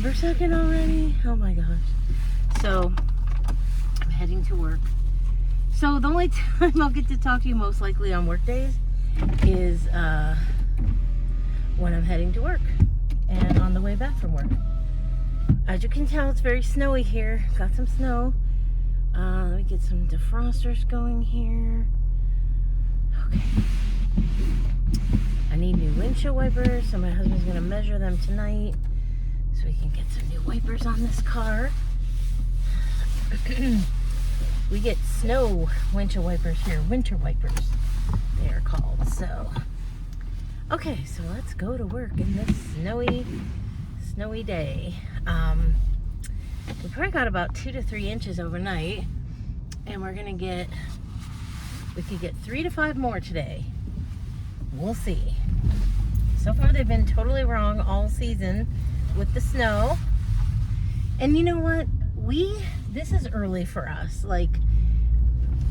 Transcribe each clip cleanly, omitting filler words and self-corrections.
November 2nd already? Oh my gosh. So, I'm heading to work. So, the only time I'll get to talk to you most likely on work days is when I'm heading to work and on the way back from work. As you can tell, it's very snowy here. Got some snow. Let me get some defrosters going here. Okay. I need new windshield wipers, so my husband's going to measure them tonight so we can get some new wipers on this car. We get snow windshield wipers here, winter wipers they are called. So, okay, so let's go to work in this snowy day. We probably got about 2 to 3 inches overnight, and we could get 3 to 5 more today. We'll see. So far they've been totally wrong all season with the snow. And you know what? This is early for us. Like,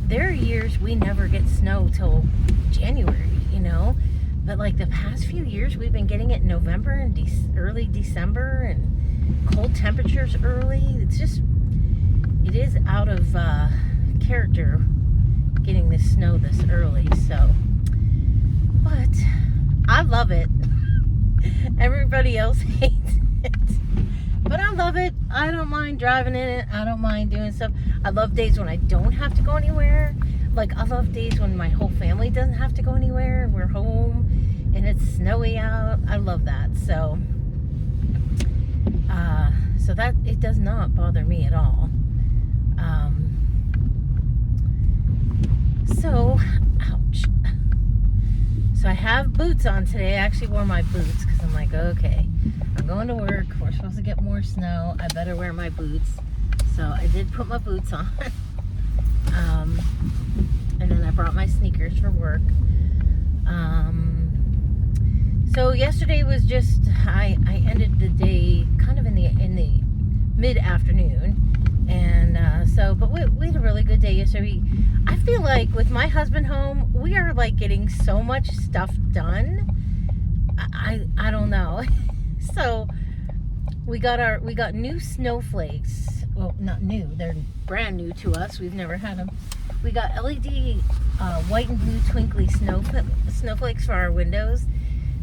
there are years we never get snow till January, you know? But like the past few years we've been getting it in November and early December, and cold temperatures early. It is out of character getting this snow this early, so. But I love it. Everybody else hates it. But I love it. I don't mind driving in it. I don't mind doing stuff. I love days when I don't have to go anywhere. Like, I love days when my whole family doesn't have to go anywhere and we're home and it's snowy out. I love that. So that it does not bother me at all. Ouch. So I have boots on today. I actually wore my boots because I'm like, okay, I'm going to work. We're supposed to get more snow. I better wear my boots. So I did put my boots on. And then I brought my sneakers for work. So yesterday was just, I ended the day kind of in the mid-afternoon. And but we had a really good day yesterday. I feel like with my husband home, we are like getting so much stuff done. I don't know. So we got new snowflakes. Well, not new. They're brand new to us. We've never had them. We got LED white and blue twinkly snowflakes for our windows.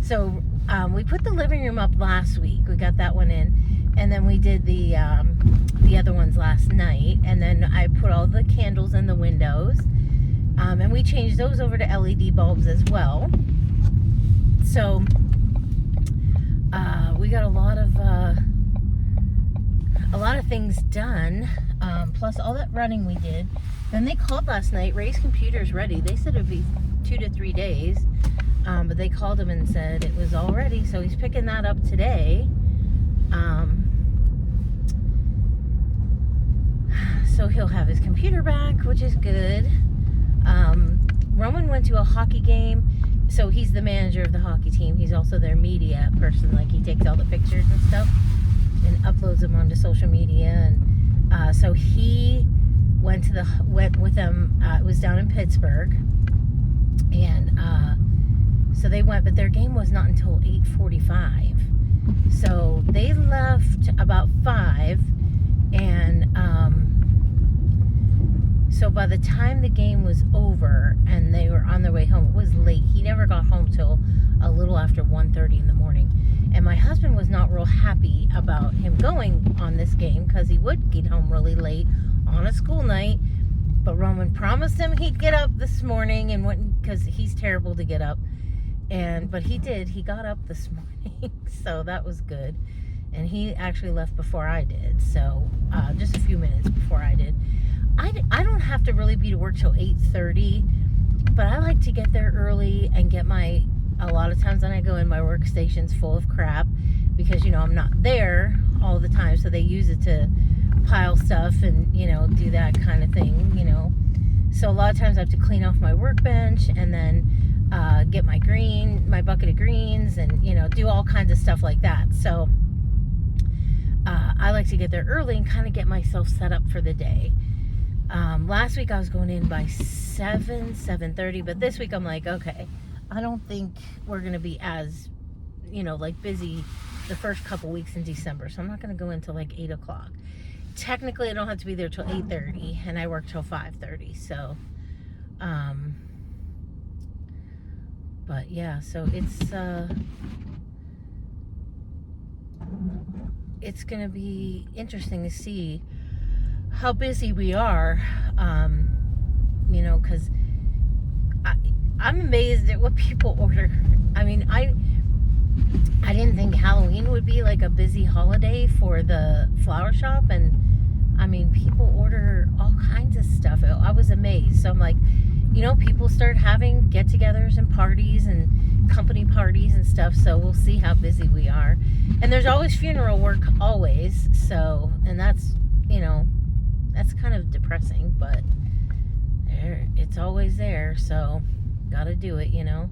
So we put the living room up last week. We got that one in. And then we did the other ones last night. And then I put all the candles in the windows. And we changed those over to LED bulbs as well. So we got a lot of things done. Plus all that running we did. Then they called last night. Ray's computer's ready. They said it'd be 2 to 3 days. But they called him and said it was all ready. So he's picking that up today. So he'll have his computer back, which is good. Roman went to a hockey game. So he's the manager of the hockey team. He's also their media person. Like, he takes all the pictures and stuff and uploads them onto social media. And so he went with them. It was down in Pittsburgh. And so they went, but their game was not until 8:45. So they left about 5. And so by the time the game was over and they were on their way home, it was late. He never got home till a little after 1:30 in the morning. And my husband was not real happy about him going on this game because he would get home really late on a school night. But Roman promised him he'd get up this morning and went, because he's terrible to get up. But he did. He got up this morning. So that was good. And he actually left before I did. So just a few minutes before I did. I don't have to really be to work till 8:30, but I like to get there early and get a lot of times when I go in, my workstation's full of crap because, you know, I'm not there all the time. So they use it to pile stuff and, you know, do that kind of thing, you know. So a lot of times I have to clean off my workbench and then get my bucket of greens and, you know, do all kinds of stuff like that. So I like to get there early and kind of get myself set up for the day. Last week I was going in by 7:30, but this week I'm like, okay, I don't think we're going to be as, you know, like busy the first couple weeks in December, so I'm not going to go until like 8 o'clock. Technically, I don't have to be there till 8:30, and I work till 5:30, so, but yeah, so it's going to be interesting to see how busy we are, you know, because I'm amazed at what people order. I mean, I didn't think Halloween would be like a busy holiday for the flower shop, and I mean, people order all kinds of stuff. I was amazed. So I'm like, you know, people start having get-togethers and parties and company parties and stuff, so we'll see how busy we are. And there's always funeral work, always, so, and that's, you know, that's kind of depressing, but it's always there, so gotta do it, you know.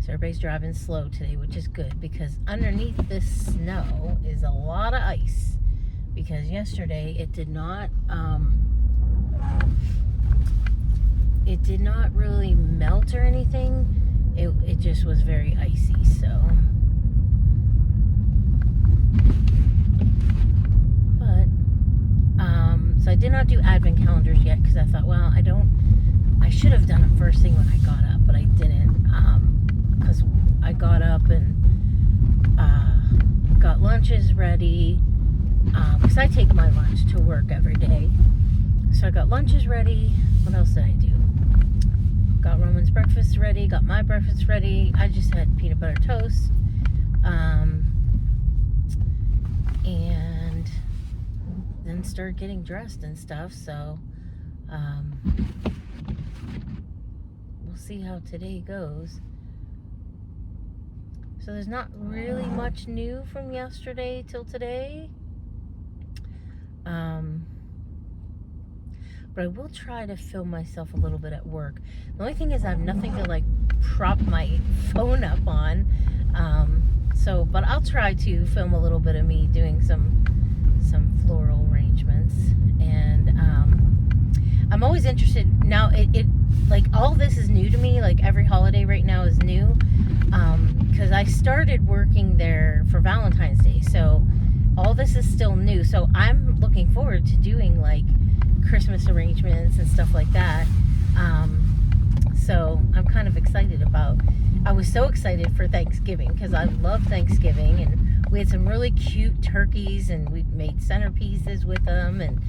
So everybody's driving slow today, which is good, because underneath this snow is a lot of ice, because yesterday it did not really melt or anything. It just was very icy, so. But so I did not do advent calendars yet, because I thought, well, I should have done it first thing when I got up, but I didn't, because I got up and got lunches ready, because I take my lunch to work every day. So I got lunches ready. What else did I do? Got Roman's breakfast ready, got my breakfast ready. I just had peanut butter toast, and then started getting dressed and stuff, so we'll see how today goes. So there's not really much new from yesterday till today, but I will try to film myself a little bit at work. The only thing is I have nothing to like prop my phone up on, so, but I'll try to film a little bit of me doing some floral arrangements. And I'm always interested now. It like, all this is new to me. Like, every holiday right now is new, because I started working there for Valentine's Day, so all this is still new. So I'm looking forward to doing like Christmas arrangements and stuff like that. So I'm kind of excited about. I was so excited for Thanksgiving, because I love Thanksgiving, and we had some really cute turkeys, and we made centerpieces with them, and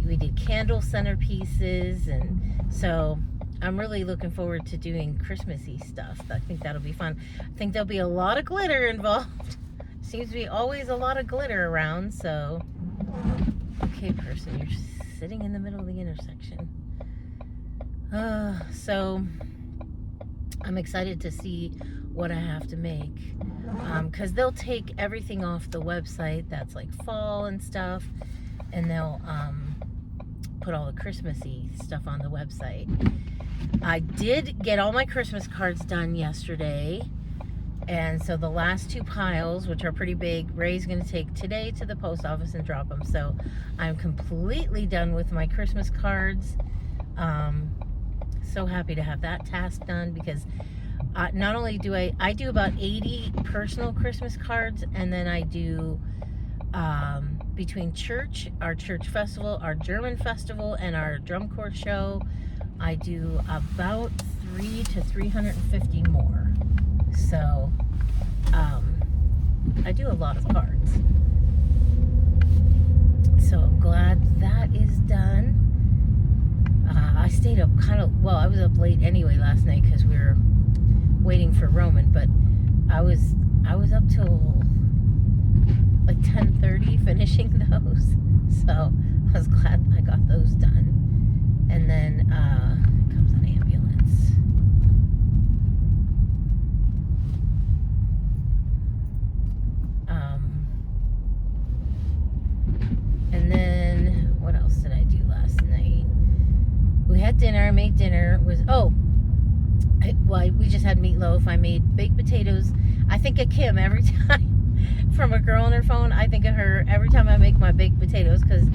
we did candle centerpieces, and so I'm really looking forward to doing Christmassy stuff. I think that'll be fun. I think there'll be a lot of glitter involved. Seems to be always a lot of glitter around, so. Okay, person, you're sitting in the middle of the intersection. So I'm excited to see what I have to make, because they'll take everything off the website that's like fall and stuff, and they'll put all the Christmassy stuff on the website. I did get all my Christmas cards done yesterday, and so the last 2 piles, which are pretty big, Ray's going to take today to the post office and drop them. So I'm completely done with my Christmas cards. So happy to have that task done, because not only do I do about 80 personal Christmas cards, and then I do between church, our church festival, our German festival, and our drum corps show, I do about 300 to 350 more. So I do a lot of cards. So I'm glad that is done. I stayed up I was up late anyway last night, because we were waiting for Roman, but I was up till like 10:30 finishing those. So I was glad I got those done. And then comes an ambulance. And then what else did I do last night? We had dinner. I made dinner. We just had meatloaf. I made baked potatoes. I think of Kim every time. From a girl on her phone, I think of her every time I make my baked potatoes, because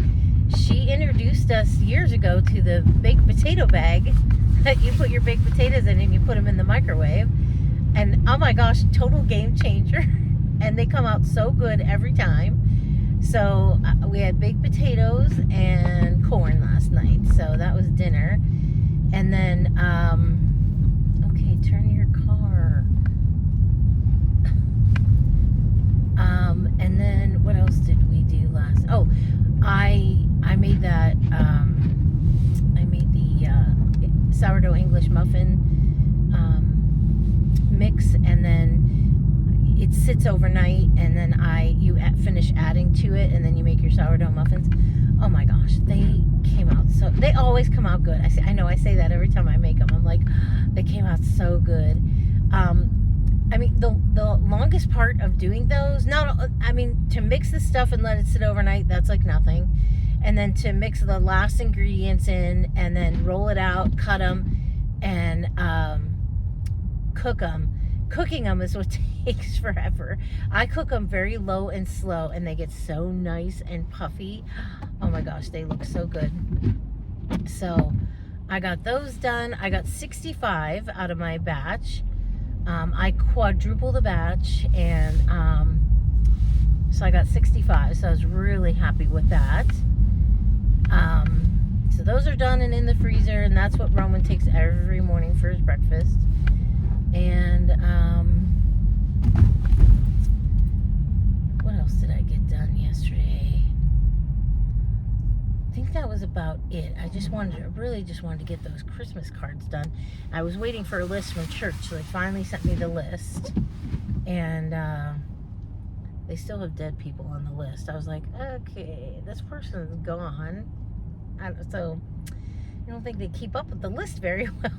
she introduced us years ago to the baked potato bag that you put your baked potatoes in and you put them in the microwave. And oh my gosh, total game changer. And they come out so good every time. So we had baked potatoes and corn last night. So that was dinner. And then, okay, turn your car. And then what else did we do last? Oh, I made that, I made the sourdough English muffin mix, and then it sits overnight, and then you finish adding to it, and then you make your sourdough muffins. Oh my gosh, they came out so, they always come out good. I know I say that every time I make them. I'm like, they came out so good. I mean, the longest part of doing those, to mix the stuff and let it sit overnight, that's like nothing. And then to mix the last ingredients in, and then roll it out, cut them, and cook them. Cooking them is what takes forever. I cook them very low and slow, and they get so nice and puffy. Oh my gosh, they look so good. So I got those done. I got 65 out of my batch. I quadruple the batch, and so I got 65. So I was really happy with that. So those are done and in the freezer, and that's what Roman takes every morning for his breakfast. And what else did I get done yesterday? I think that was about it. I really just wanted to get those Christmas cards done. I was waiting for a list from church, so they finally sent me the list. And they still have dead people on the list. I was like, okay, this person's gone. So I don't think they keep up with the list very well.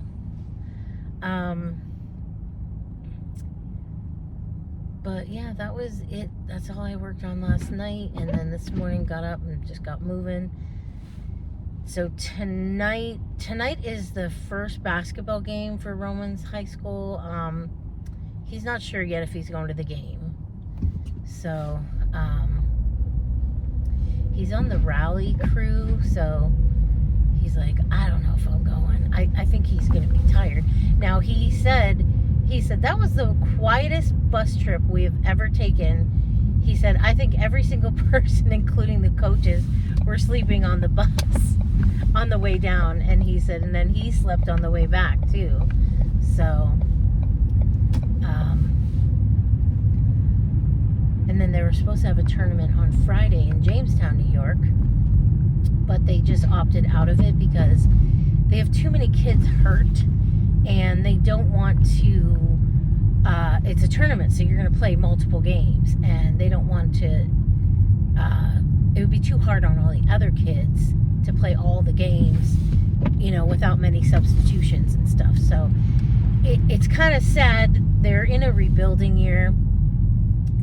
But yeah, that was it. That's all I worked on last night. And then this morning got up and just got moving. So tonight is the first basketball game for Roman's high school. He's not sure yet if he's going to the game. So he's on the rally crew. So he's like, I don't know if I'm going. I think he's going to be tired. Now he said that was the quietest bus trip we have ever taken. He said, I think every single person, including the coaches, were sleeping on the bus on the way down. And he said, and then he slept on the way back too. So, and then they were supposed to have a tournament on Friday in Jamestown, New York, but they just opted out of it because they have too many kids hurt, and they don't want to, it's a tournament, so you're going to play multiple games, and they don't want to, it would be too hard on all the other kids to play all the games, without many substitutions and stuff. So it's kind of sad. They're in a rebuilding year.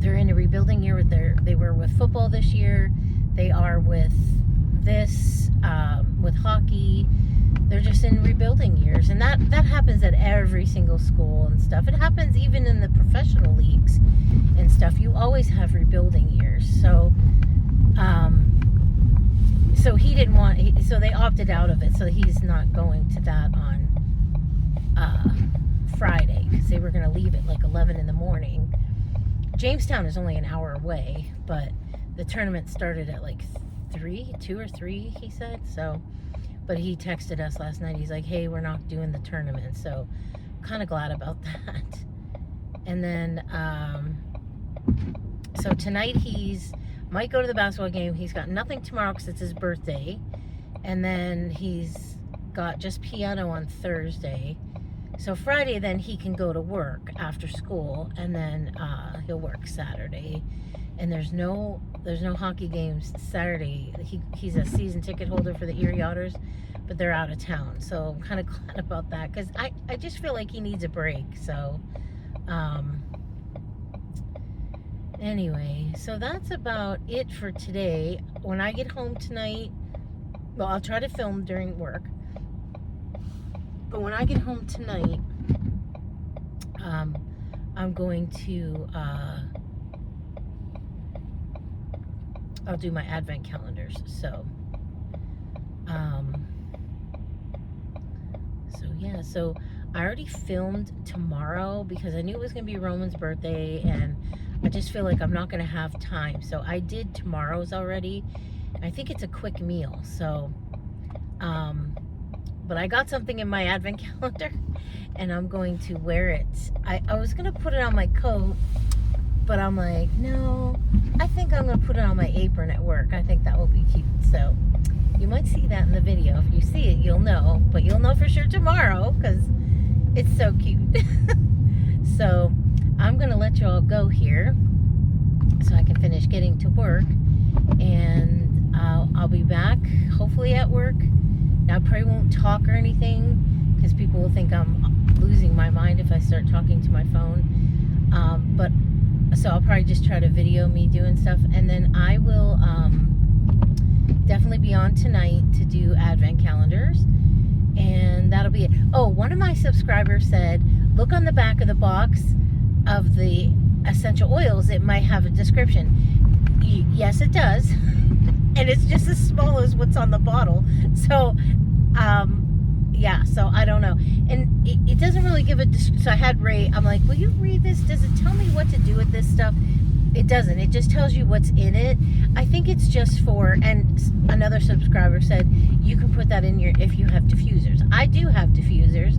They were with football this year. They are with this, with hockey. They're just in rebuilding years, and that happens at every single school and stuff. It happens even in the professional leagues and stuff. You always have rebuilding years. So so he didn't want, so they opted out of it. So he's not going to that on Friday, because they were going to leave at like 11 in the morning. Jamestown is only an hour away, but the tournament started at like 2 or 3, he said. So, but he texted us last night. He's like, hey, we're not doing the tournament. So kind of glad about that. And then, so tonight might go to the basketball game. He's got nothing tomorrow because it's his birthday. And then he's got just piano on Thursday. So Friday, then he can go to work after school, and then he'll work Saturday. And there's no hockey games Saturday. He's a season ticket holder for the Erie Otters, but they're out of town. So I'm kind of glad about that, because I just feel like he needs a break. So anyway, so that's about it for today. When I get home tonight, well, I'll try to film during work. But when I get home tonight, I'm going to, I'll do my advent calendars. So, yeah, so I already filmed tomorrow because I knew it was going to be Roman's birthday, and I just feel like I'm not going to have time. So I did tomorrow's already. I think it's a quick meal. So, but I got something in my advent calendar, and I'm going to wear it. I was going to put it on my coat, but I'm like, no, I think I'm going to put it on my apron at work. I think that will be cute. So you might see that in the video. If you see it, you'll know. But you'll know for sure tomorrow because it's so cute. So I'm going to let you all go here so I can finish getting to work. And I'll be back hopefully at work. Now I probably won't talk or anything because people will think I'm losing my mind if I start talking to my phone. But so I'll probably just try to video me doing stuff, and then I will definitely be on tonight to do advent calendars, and that'll be it. Oh, one of my subscribers said, look on the back of the box of the essential oils, it might have a description. Yes, it does. And it's just as small as what's on the bottle. So yeah, so I don't know. And it doesn't really give a so I had Ray, I'm like, will you read this? Does it tell me what to do with this stuff? It doesn't. It just tells you what's in it. I think it's just for, and another subscriber said you can put that in your, if you have diffusers. I do have diffusers.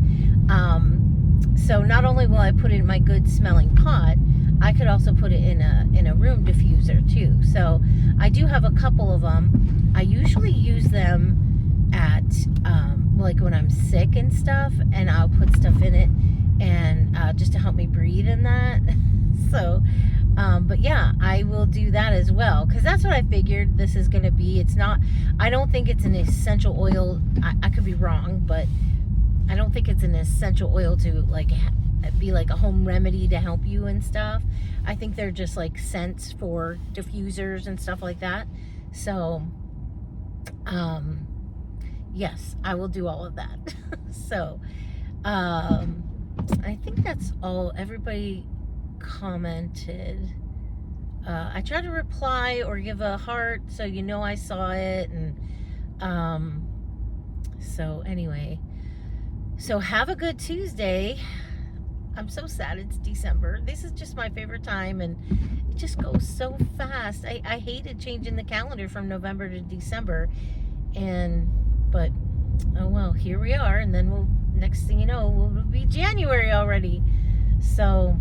So not only will I put it in my good smelling pot, I could also put it in a room diffuser too. So I do have a couple of them. I usually use them at like when I'm sick and stuff, and I'll put stuff in it and just to help me breathe in that. So but yeah, I will do that as well, because that's what I figured this is going to be. It's not, I don't think it's an essential oil. I could be wrong, but I don't think it's an essential oil to like be like a home remedy to help you and stuff. I think they're just like scents for diffusers and stuff like that. So yes, I will do all of that. So I think that's all. Everybody commented. I tried to reply or give a heart so you know I saw it, and so anyway, so have a good Tuesday. I'm so sad it's December. This is just my favorite time, and it just goes so fast. I hated changing the calendar from November to December, but oh well, here we are, and then we'll, next thing you know, we'll be January already. So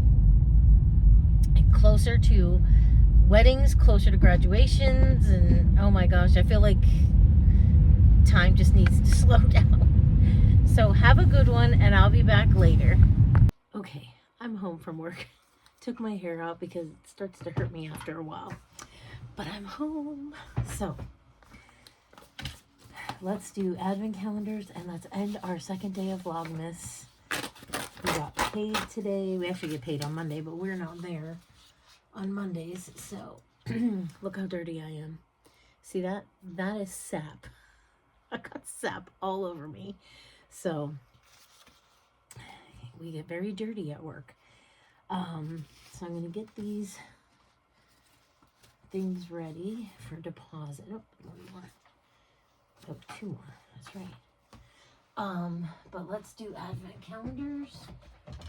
closer to weddings, closer to graduations, and oh my gosh, I feel like time just needs to slow down. So have a good one, and I'll be back later. Okay, I'm home from work. Took my hair out because it starts to hurt me after a while, but I'm home. So let's do advent calendars, and let's end our second day of Vlogmas. We got paid today. We actually get paid on Monday, but we're not there on Mondays. So look how dirty I am. See that? That is sap. I got sap all over me. So we get very dirty at work. So I'm going to get these things ready for deposit. Oh, one more. Oh, two more. That's right. But let's do advent calendars.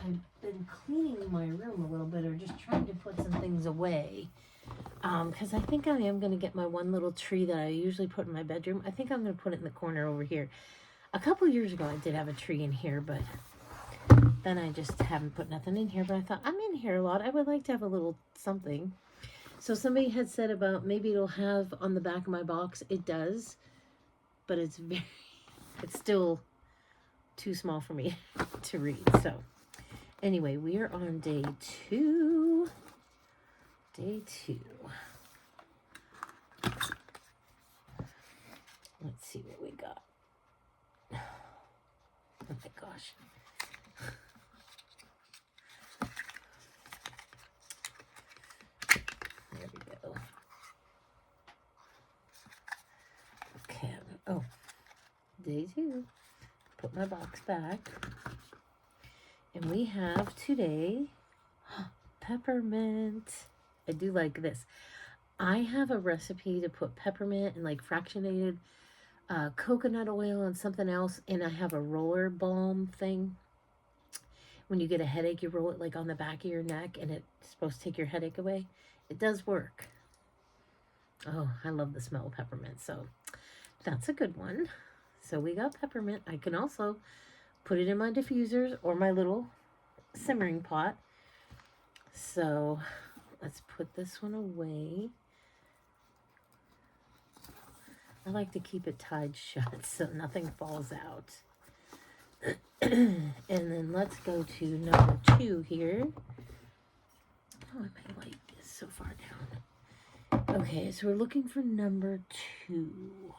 I've been cleaning my room a little bit, or just trying to put some things away. Because I think I am going to get my one little tree that I usually put in my bedroom. I think I'm going to put it in the corner over here. A couple years ago, I did have a tree in here, but then I just haven't put nothing in here. But I thought, I'm in here a lot. I would like to have a little something. So somebody had said about maybe it'll have on the back of my box. It does, but it's still too small for me to read. So anyway, we are on day 2. Day 2. Let's see what we got. Oh my gosh. There we go. Okay. Oh, day 2. Put my box back. And we have today peppermint. I do like this. I have a recipe to put peppermint and like fractionated coconut oil and something else, and I have a roller balm thing. when you get a headache, you roll it like on the back of your neck and it's supposed to take your headache away. It does work. Oh, I love the smell of peppermint. So that's a good one. So we got peppermint. I can also put it in my diffusers or my little simmering pot. So let's put this one away. I like to keep it tied shut so nothing falls out. And then let's go to number 2 here. Oh, my light is so far down. Okay, so we're looking for number 2.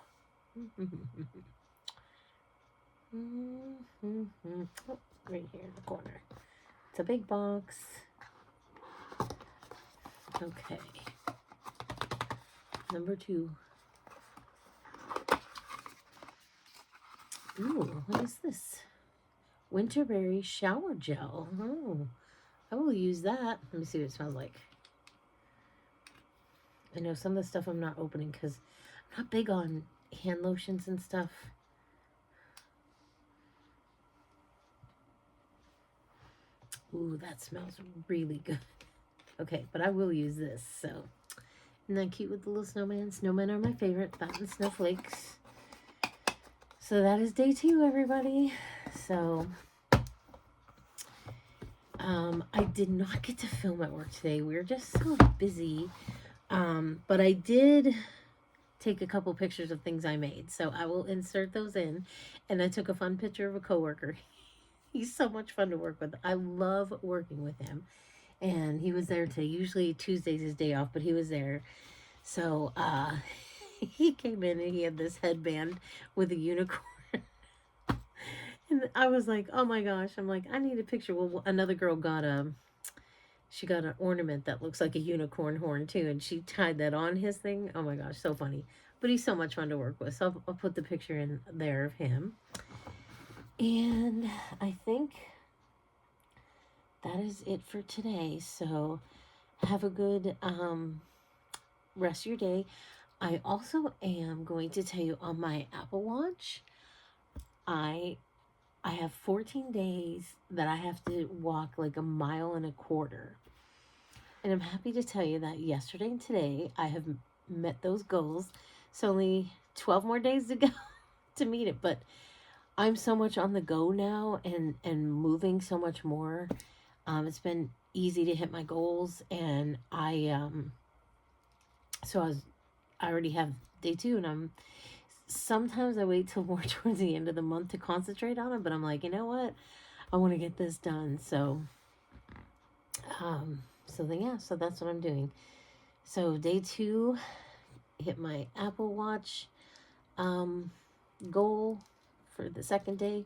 Oh, right here in the corner. It's a big box. Okay. Number 2. Ooh, what is this? Winterberry shower gel. Oh, I will use that. Let me see what it smells like. I know some of the stuff I'm not opening because I'm not big on hand lotions and stuff. Ooh, that smells really good. Okay, but I will use this. So, isn't that cute with the little snowman? Snowmen are my favorite. That and snowflakes. So that is day 2, everybody. So, I did not get to film at work today. We were just so busy. But I did take a couple pictures of things I made. So I will insert those in. And I took a fun picture of a coworker. He's so much fun to work with. I love working with him. And he was there today. Usually Tuesday's his day off, but he was there. So he came in and he had this headband with a unicorn. And I was like, oh my gosh. I'm like, I need a picture. Well, another girl got she got an ornament that looks like a unicorn horn too. And she tied that on his thing. Oh my gosh, so funny. But he's so much fun to work with. So I'll put the picture in there of him. And I think that is it for today. So have a good rest of your day. I also am going to tell you on my Apple Watch, I have 14 days that I have to walk like 1.25 miles. And I'm happy to tell you that yesterday and today I have met those goals. It's only 12 more days to go to meet it, but I'm so much on the go now and moving so much more. It's been easy to hit my goals, and I already have day 2, and sometimes I wait till more towards the end of the month to concentrate on it, but I'm like, you know what? I want to get this done. So so that's what I'm doing. So day 2, hit my Apple Watch goal for the second day,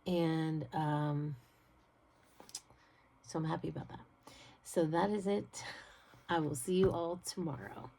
and so I'm happy about that. So that is it. I will see you all tomorrow.